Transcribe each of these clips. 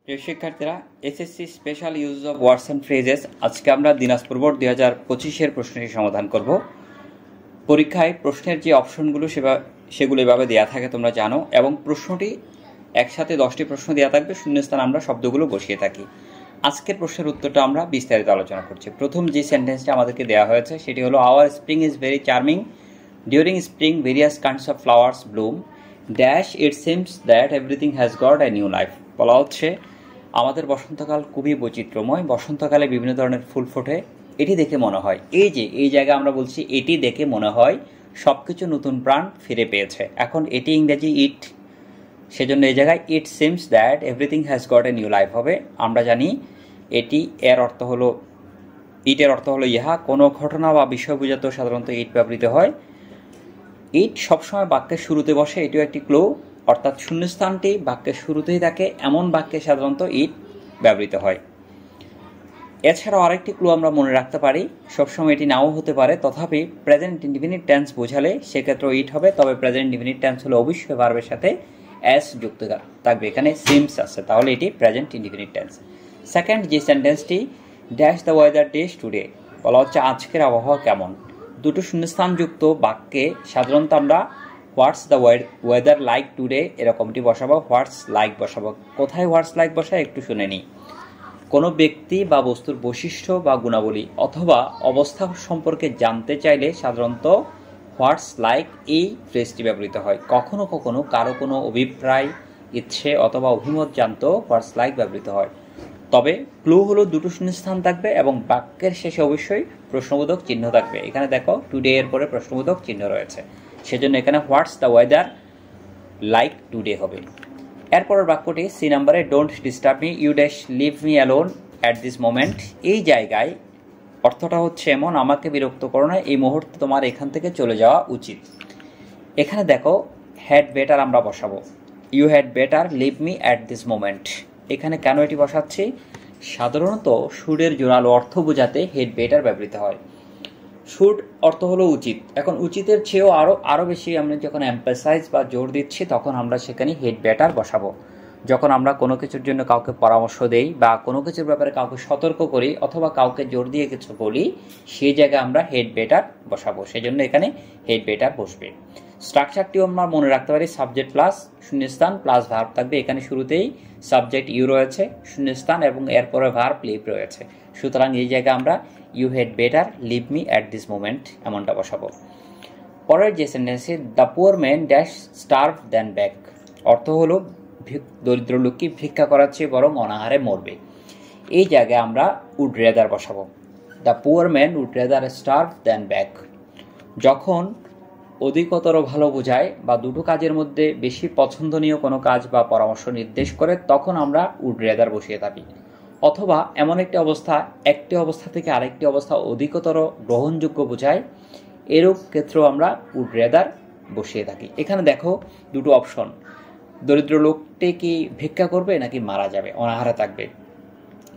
প্রিয় শিক্ষার্থীরা, SSC special use of words and phrases আজকে আমরা দিনাজপুর বোর্ড 2025-এর প্রশ্নটি সমাধান করব। পরীক্ষায় প্রশ্নের যে অপশনগুলো সেগুলো এভাবে দেওয়া থাকে তোমরা জানো, এবং প্রশ্নটি একসাথে 10টি প্রশ্ন দেওয়া থাকবে, শূন্যস্থান আমরা শব্দগুলো বসিয়ে থাকি। আজকের প্রশ্নের উত্তরটা আমরা বিস্তারিত আলোচনা করছি। প্রথম যে সেন্টেন্সটা আমাদেরকে দেওয়া হয়েছে সেটি হলো, our spring is very charming, during spring various kinds of flowers bloom, dash it seems that everything has got a new life. বলা হচ্ছে আমাদের বসন্তকাল খুবই বৈচিত্র্যময়, বসন্তকালে বিভিন্ন ধরনের ফুল ফোটে। এটি দেখে মনে হয়, এই জায়গায় আমরা বলছি এটি দেখে মনে হয় সব কিছু নতুন প্রাণ ফিরে পেয়েছে। এখন এটি ইংরেজি ইট, সেজন্য এই জায়গায় ইট seems that everything has got a new life হবে। আমরা জানি এটি এর অর্থ হলো, ইটের অর্থ হলো ইহা। কোনো ঘটনা বা বিষয় বোঝাতেও সাধারণত ইট ব্যবহৃত হয়। ইট সবসময় বাক্যের শুরুতে বসে, এটিও একটি ক্লু, অর্থাৎ শূন্যস্থানটি বাক্যের শুরুতেই থাকে এমন বাক্যে সাধারণত ইট ব্যবহৃত হয়। এছাড়াও আরেকটি ক্লু আমরা মনে রাখতে পারি, সবসময় এটি নাও হতে পারে, তথাপি প্রেজেন্ট ইনডিফিনিট টেন্স বোঝালে সেক্ষেত্রেও ইট হবে। তবে প্রেজেন্ট ইনডিফিনিট টেন্স হলে অবশ্যই ভার্বের সাথে এস যুক্ত থাকবে, এখানে সিমস আছে, তাহলে এটি প্রেজেন্ট ইনডিফিনিট টেন্স। সেকেন্ড যে সেন্টেন্সটি, dash the weather days today, বলা হচ্ছে আজকের আবহাওয়া কেমন। দুটো শূন্যস্থানযুক্ত বাক্যে সাধারণত আমরা what's the weather like today এরকমটি বসাবো, হোয়াটস লাইক বসাবো। কোথায় হোয়াটস লাইক বসায় একটু শুনে নিই। কোনো ব্যক্তি বা বস্তুর বৈশিষ্ট্য বা গুণাবলী অথবা অবস্থা সম্পর্কে জানতে চাইলে সাধারণত হোয়াটস লাইক এই ফ্রেজটি ব্যবহৃত হয়। কখনো কখনো কারো কোনো অভিপ্রায়, ইচ্ছে অথবা অভিমত জানতেও হোয়াটস লাইক ব্যবহৃত হয়। তবে ক্লু হলো দুটো শূন্যস্থান থাকবে এবং বাক্যের শেষে অবশ্যই প্রশ্নবোধক চিহ্ন থাকবে। এখানে দেখো টুডে এর পরে প্রশ্নবোধক চিহ্ন রয়েছে, সেজন্য এখানে what's the weather like today হবে। এরপরের বাক্যটি সি নাম্বারে, don't disturb me, you dash leave me alone at this moment. এই জায়গায় অর্থটা হচ্ছে এমন, আমাকে বিরক্ত করো না, এই মুহূর্তে তোমার এখান থেকে চলে যাওয়া উচিত। এখানে দেখো হ্যাড বেটার আমরা বসাবো, you had better leave me at this moment. এখানে কেন এটি বসাচ্ছি, সাধারণত শুডের জোরালো অর্থ বোঝাতে হেড বেটার ব্যবহৃত হয়। শুড অর্থ হলো উচিত, এখন উচিতের চেয়েও আরও বেশি আমরা যখন এমফাসাইজ বা জোর দিচ্ছি তখন আমরা সেখানে হেড বেটার বসাবো। যখন আমরা কোনো কিছুর জন্য কাউকে পরামর্শ দেই বা কোনো কিছুর ব্যাপারে কাউকে সতর্ক করি অথবা কাউকে জোর দিয়ে কিছু বলি, সেই জায়গায় আমরা হেড বেটার বসাবো, সেজন্য এখানে হেড বেটার বসবে। স্ট্রাকচারটিও আমরা মনে রাখতে পারি, সাবজেক্ট প্লাস শূন্যস্থান প্লাস ভার্ব থাকবে। এখানে শুরুতেই সাবজেক্ট ইউ রয়েছে, শূন্যস্থান এবং এরপরে ভার্ব লিভ রয়েছে, সুতরাং এই জায়গায় আমরা you had better leave me at this moment এমনটা বসাবো। পরের যে সেন্টেন্সে, the poor man dash starve than beg, অর্থ হলো দরিদ্র লোককে ভিক্ষা করার চেয়ে বরং অনাহারে মরবে। এই জায়গায় আমরা উড রেদার বসাবো, the poor man would rather starve than beg. যখন অধিকতর ভালো বোঝায় বা দুটো কাজের মধ্যে বেশি পছন্দনীয় কোনো কাজ বা পরামর্শ নির্দেশ করে তখন আমরা উড রেদার বসিয়ে থাকি। অথবা এমন একটি অবস্থা থেকে আরেকটি অবস্থা অধিকতর গ্রহণযোগ্য বোঝায়, এরূপ ক্ষেত্রেও আমরা উড রেদার বসিয়ে থাকি। এখানে দেখো দুটো অপশন, দরিদ্র লোকটি কি ভিক্ষা করবে নাকি মারা যাবে, অনাহারে থাকবে।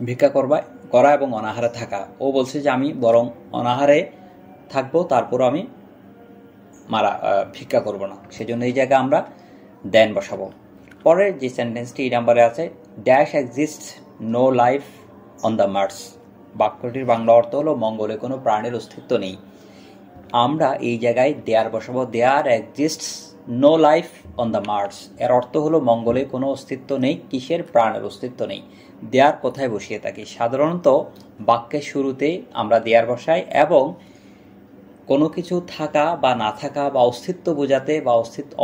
ভিক্ষা করা এবং অনাহারে থাকা, ও বলছে যে আমি বরং অনাহারে থাকবো, তারপরও আমি ভিক্ষা করব না, সেজন্য এই জায়গায় আমরা দেন বসাবো। পরের যে সেন্টেন্সটি এই নাম্বারে আছে, dash exist no life on the Mars, বাক্যটির বাংলা অর্থ হলো মঙ্গলে কোনো প্রাণের অস্তিত্ব নেই। আমরা এই জায়গায় দেয়ার বসাবো, there exists no life on the Mars, এর অর্থ হলো মঙ্গলে কোনো অস্তিত্ব নেই, কিসের, প্রাণের অস্তিত্ব নেই। দেয়ার কোথায় বসিয়ে থাকি, সাধারণত বাক্যের শুরুতে আমরা দেয়ার বসাই এবং কোনো কিছু থাকা বা না থাকা বা অস্তিত্ব বোঝাতে বা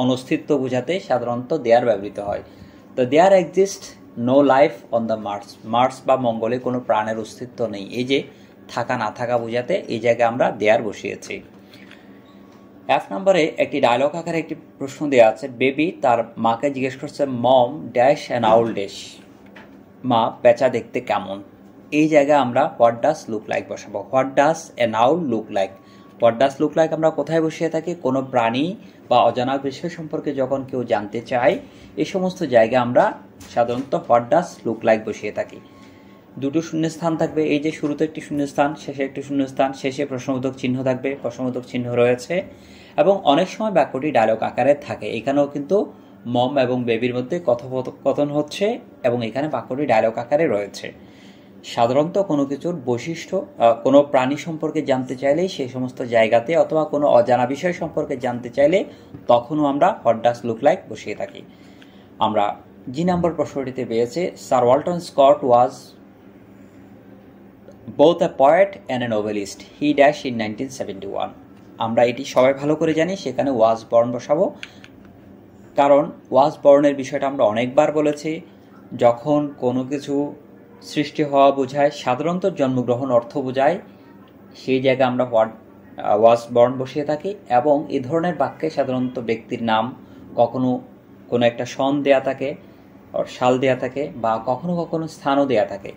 অনস্তিত্ব বোঝাতে সাধারণত দেয়ার ব্যবহৃত হয়। তো there exist no life on the Mars, Mars বা মঙ্গলে কোনো প্রাণের অস্তিত্ব নেই, এই যে থাকা না থাকা বোঝাতে এই জায়গায় আমরা দেয়ার বসিয়েছি। এফ নম্বরে একটি ডায়লগ আকারে একটি প্রশ্ন দেওয়া আছে, বেবি তার মাকে জিজ্ঞেস করছে, mom dash an owl dash, মা পেঁচা দেখতে কেমন। এই জায়গায় আমরা হোয়াট ডাস লুক লাইক বসাবো, what does an owl look like. What does look like আমরা কোথায় বসিয়ে থাকি, কোনো প্রাণী বা অজানা বিষয় সম্পর্কে যখন কেউ জানতে চায় এই সমস্ত জায়গায় আমরা সাধারণত হোয়াট ডাস লুক লাইক বসিয়ে থাকি। দুটো শূন্যস্থান থাকবে, এই যে শুরুতে একটি শূন্যস্থান, শেষে একটি শূন্যস্থান, শেষে প্রশ্নবোধক চিহ্ন থাকবে, প্রশ্নবোধক চিহ্ন রয়েছে এবং অনেক সময় বাক্যটি ডায়লগ আকারে থাকে। এখানেও কিন্তু মম এবং বেবির মধ্যে কথোপকথন হচ্ছে এবং এখানে বাক্যটি ডায়লগ আকারে রয়েছে। সাধারণত কোনো কিছুর বৈশিষ্ট্য, কোনো প্রাণী সম্পর্কে জানতে চাইলে সেই সমস্ত জায়গাতে অথবা কোনো অজানা বিষয় সম্পর্কে জানতে চাইলে তখনও আমরা হোয়াট ডাজ লুক লাইক বসিয়ে থাকি। আমরা জি নম্বর প্রশ্নটিতে পেয়েছে sir Walton Scott was both a poet and a novelist. He died in 1971. আমরা এটি সবাই ভালো করে জানি, সেখানে ওয়াজ বর্ন বসাবো, কারণ ওয়াজ বর্নের বিষয়টা আমরা অনেকবার বলেছি। যখন কোনো কিছু সৃষ্টি হওয়া বোঝায়, সাধারণত জন্মগ্রহণ অর্থ বোঝায়, সেই জায়গায় আমরা ওয়াজ বর্ন বসিয়ে থাকি। এবং এই ধরনের বাক্যে সাধারণত ব্যক্তির নাম, কখনো কোনো একটা সন দেয়া থাকে, সাল দেয়া থাকে, বা কখনো কখনো স্থানও দেয়া থাকে।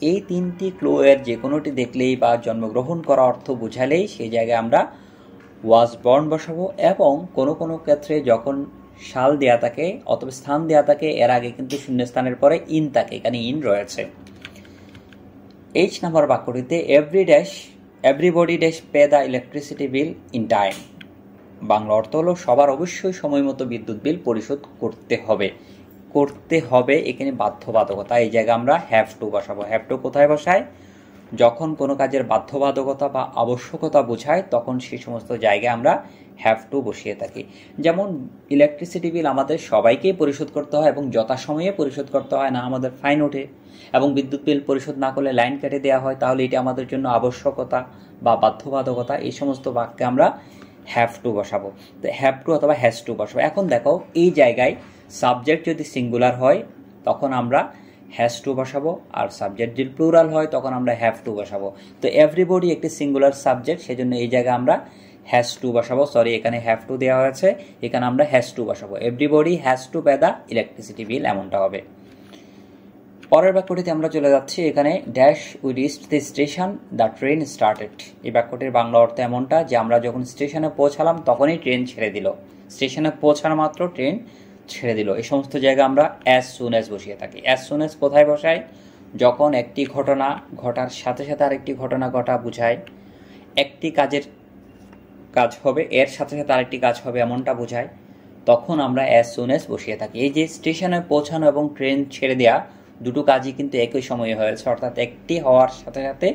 এই তিনটি ক্লু এর যে কোনোটি দেখলেই বা জন্মগ্রহণ করা অর্থ বোঝালেই সেই জায়গায় আমরা ওয়াজ বর্ন বসাবো। এবং কোনো কোনো ক্ষেত্রে যখন সাল দেয়া থাকে অথবা স্থান দেয়া থাকে, এর আগে কিন্তু শূন্যস্থানের পরে ইন থাকে, এখানে ইন রয়েছে। এইচ নাম্বার বাক্যটিতে everybody dash pay the electricity bill in time. Bangla অর্থ হলো সবার অবশ্যই সময় মতো বিদ্যুৎ বিল পরিশোধ করতে হবে। এখানে বাধ্যবাধকতা, এই জায়গায় আমরা হ্যাভ টু বসাবো। হ্যাভ টু কোথায় বসায়? যখন কোনো কাজের বাধ্যবাধকতা বা আবশ্যকতা বোঝায় তখন সেই সমস্ত জায়গায় আমরা হ্যাভ টু বসিয়ে থাকি। যেমন ইলেকট্রিসিটি বিল আমাদের সবাইকেই পরিশোধ করতে হয় এবং যথাসময়ে পরিশোধ করতে হয়, না আমাদের ফাইন ওঠে। এবং বিদ্যুৎ বিল পরিশোধ না করলে লাইন কেটে দেওয়া হয়, তাহলে এটি আমাদের জন্য আবশ্যকতা বা বাধ্যবাধকতা। এই সমস্ত বাক্যে আমরা হ্যাভ টু বসাবো। তো হ্যাভ টু অথবা হ্যাজ টু বসাবো। এখন দেখো, এই জায়গায় সাবজেক্ট যদি সিঙ্গুলার হয় তখন আমরা হ্যাজ টু বসাবো, আর সাবজেক্ট যদি প্লুরাল হয় তখন আমরা হ্যাভ টু বসাবো। তো এভরিবডি একটি সিঙ্গুলার সাবজেক্ট, সেজন্য এই জায়গায় আমরা হ্যাজ টু বসাবো। সরি, এখানে হ্যাভ টু দেওয়া হয়েছে, এখানে আমরা হ্যাজ টু বসাবো। Everybody has to pay the electricity বিল, এমনটা হবে। পরের বাক্যটিতে আমরা চলে যাচ্ছি। এখানে dash we reached the station the train started. এই বাক্যটির বাংলা অর্থ এমনটা যে আমরা যখন স্টেশনে পৌঁছালাম তখনই ট্রেন ছেড়ে দিল। স্টেশনে পৌঁছানো মাত্র ট্রেন ছেড়ে দিল। এই সমস্ত জায়গা আমরা অ্যাজ সুন অ্যাজ বসিয়ে থাকি। অ্যাজ সুন অ্যাজ কোথায় বসাই? যখন একটি ঘটনা ঘটার সাথে সাথে আরেকটি ঘটনা ঘটা বোঝায়, একটি কাজ হবে এর সাথে সাথে আরেকটি কাজ হবে এমনটা বোঝায়, তখন আমরা অ্যাজ সুন অ্যাজ বসিয়ে থাকি। এই যে স্টেশনে পৌঁছানো এবং ট্রেন ছেড়ে দেওয়া, দুটো কাজই কিন্তু একই সময়ে হয়েছে, অর্থাৎ একটি হওয়ার সাথে সাথে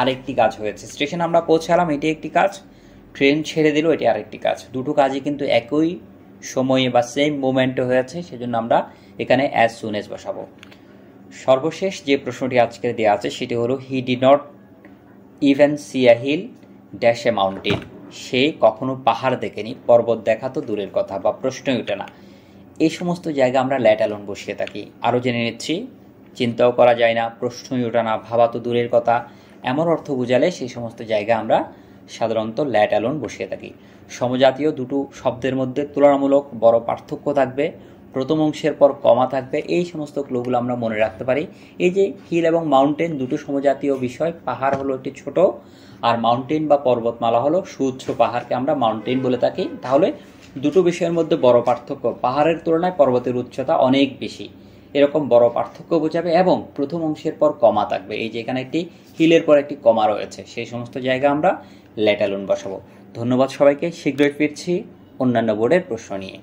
আরেকটি কাজ হয়েছে। স্টেশনে আমরা পৌঁছালাম, এটি একটি কাজ, ট্রেন ছেড়ে দিল, এটি আরেকটি কাজ। দুটো কাজই কিন্তু একই সময়ে বা সেম মোমেন্টে হয়েছে, সেজন্য আমরা এখানে অ্যাজ সুন অ্যাজ বসাবো। সর্বশেষ যে প্রশ্নটি আজকে দেওয়া আছে সেটি হলো he did not even see a hill dash a mountain. সে কখনো পাহাড় দেখেনি, পর্বত দেখা তো দূরের কথা, বা প্রশ্নই ওঠে না। এই সমস্ত জায়গা আমরা ল্যাট অ্যালোন বসিয়ে থাকি। আরও জেনে নিচ্ছি, চিন্তাও করা যায় না, প্রশ্নই ওঠে না, ভাবা তো দূরের কথা, এমন অর্থ বোঝালে সেই সমস্ত জায়গা আমরা সাধারণত ল্যাট অ্যালোন বসিয়ে থাকি। সমজাতীয় দুটো শব্দের মধ্যে তুলনামূলক বড় পার্থক্য থাকবে, প্রথম অংশের পর কমা থাকবে, এই সমস্ত ক্লুগুলো আমরা মনে রাখতে পারি। এই যে হিল এবং মাউন্টেন দুটো সমজাতীয় বিষয়, পাহাড় হলো একটি ছোট আর মাউন্টেন বা পর্বতমালা হলো সুউচ্চ পাহাড়কে আমরা মাউন্টেন বলে থাকি। তাহলে দুটো বিষয়ের মধ্যে বড় পার্থক্য, পাহাড়ের তুলনায় পর্বতের উচ্চতা অনেক বেশি, এরকম বড় পার্থক্য বোঝাবে। এবং প্রথম অংশের পর কমা থাকবে, এই যে এখানে একটি হিলের পর একটি কমা রয়েছে, সেই সমস্ত জায়গা আমরা ল্যাট অ্যালোন বসাবো। ধন্যবাদ সবাইকে, শীঘ্রই ফিরছি অন্যান্য বোর্ডের প্রশ্ন নিয়ে।